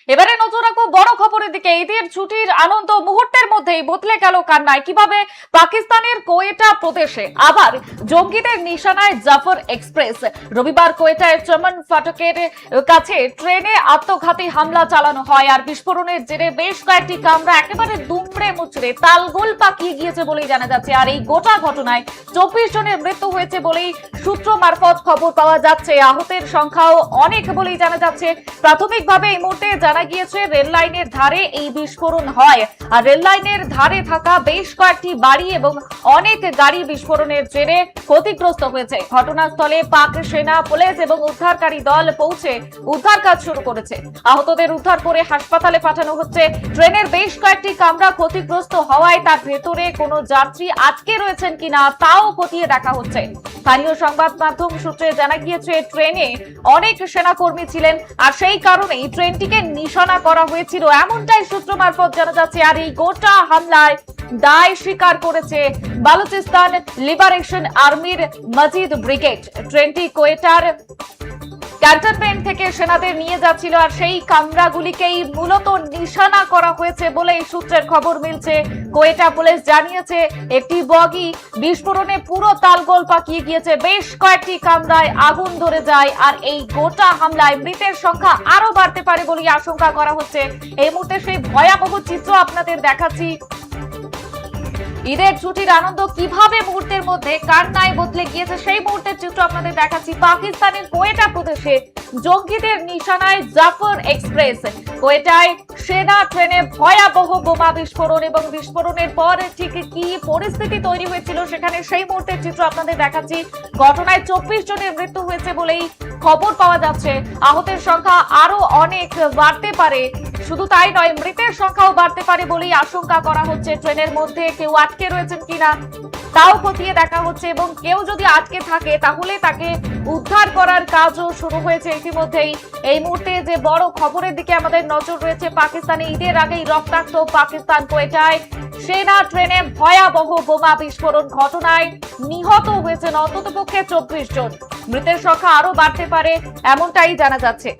এবারে নজর রাখবো বড় খবরের দিকে। ঈদের ছুটির আনন্দ মুহূর্তের মধ্যেই বদলে গেল কান্নায়। কিভাবে পাকিস্তানের কোয়েটা প্রদেশে আবার জঙ্গিদের নিশানায় জাফর এক্সপ্রেস। রবিবার কোয়েটায় চমন ফাটকের কাছে ট্রেনে আত্মঘাতী হামলা চালানো হয়, আর বিস্ফোরণের জেরে বেশ কয়েকটি কামরা একেবারে দুমড়ে মুচড়ে তালগোল পাকিয়ে গিয়েছে বলেই জানা যাচ্ছে। আর এই গোটা ঘটনায় 24 জনের মৃত্যু হয়েছে বলেই সূত্র মারফত খবর পাওয়া যাচ্ছে। আহতের সংখ্যাও অনেক বলেই জানা যাচ্ছে। প্রাথমিকভাবে এই মুহূর্তে জানা গিয়েছে রেল লাইনের ধারে এই বিস্ফোরণ হয়, আর রেল লাইনের ধারে থাকা বেশ কয়েকটি বাড়ি এবং অনেক গাড়ি বিস্ফোরণের জেরে ক্ষতিগ্রস্ত হয়েছে। ঘটনাস্থলে পাক সেনা, পুলিশ এবং উদ্ধারকারী দল পৌঁছে উদ্ধার কাজ শুরু করেছে। আহতদের উদ্ধার করে হাসপাতালে পাঠানো হচ্ছে। ট্রেনের বেশ কয়েকটি কামরা ক্ষতিগ্রস্ত হওয়ায় তার ভেতরে কোনো যাত্রী আটকে রয়েছেন কিনা তাও খতিয়ে দেখা হচ্ছে। স্থানীয় সংবাদ মাধ্যম সূত্রে জানা গিয়েছে ট্রেনে অনেক সেনাকর্মী ছিলেন, আর সেই কারণেই ট্রেনটিকে নিশানা করা হয়েছিল, এমনটাই সূত্র মারফত জানা যাচ্ছে। আর এই গোটা হামলায় দায় স্বীকার করেছে বালুচিস্তান লিবারেশন আর্মির মজিদ ব্রিগেড। ট্রেনটি কোয়েটার ক্যান্টনমেন্ট থেকে সেনাদের নিয়ে যাচ্ছিল, আর সেই কামরাগুলিকেই মূলত নিশানা করা হয়েছে বলে এই সূত্রের খবর মিলছে। কোয়েটা পুলিশ জানিয়েছে একটি বগি বিস্ফোরণে পুরো তালগোল পাকিয়ে গিয়েছে, বেশ কয়েকটি কামরায় আগুন ধরে যায়, আর এই গোটা হামলায় মৃতের সংখ্যা আরো বাড়তে পারে বলে আশঙ্কা করা হচ্ছে। এই মুহূর্তে সেই ভয়াবহ চিত্র আপনাদের দেখাচ্ছি। ঈদের ছুটির আনন্দ কিভাবে মুহূর্তের মধ্যে কান্নায় বদলে গিয়েছে সেই মুহূর্তের চিত্র আপনাদের দেখাচ্ছি। পাকিস্তানের কোয়েটা প্রদেশে জঙ্গিদের নিশানায় জাফর এক্সপ্রেস। কোয়েটায় সেনা ট্রেনে ভয়াবহ বোমা বিস্ফোরণ এবং বিস্ফোরণের পর ঠিক কি পরিস্থিতি তৈরি হয়েছিল সেখানে সেই মুহূর্তের চিত্র আপনাদের দেখাচ্ছি। ঘটনায় 24 জনের মৃত্যু হয়েছে বলেই খবর পাওয়া যাচ্ছে। আহতের সংখ্যা আরো অনেক বাড়তে পারে, শুধু তাই নয় মৃতের সংখ্যাও বাড়তে পারে বলেই আশঙ্কা করা হচ্ছে। ট্রেনের মধ্যে কেউ আটকে রয়েছেন কিনা তাও খতিয়ে দেখা হচ্ছে, এবং কেউ যদি আটকে থাকে তাহলে তাকে উদ্ধার করার কাজও শুরু হয়েছে ইতিমধ্যেই। এই মুহূর্তে যে বড় খবরের দিকে আমাদের নজর রয়েছে, পাকিস্তানে ঈদের আগেই রক্তাক্ত পাকিস্তান কোয়েটায় সেনা ট্রেনে ভয়াবহ বোমা বিস্ফোরণ। ঘটনায় নিহত হয়েছেন অন্ততপক্ষে 24 জন। মৃতের সংখ্যা আরো বাড়তে পারে এমনটাই জানা যাচ্ছে।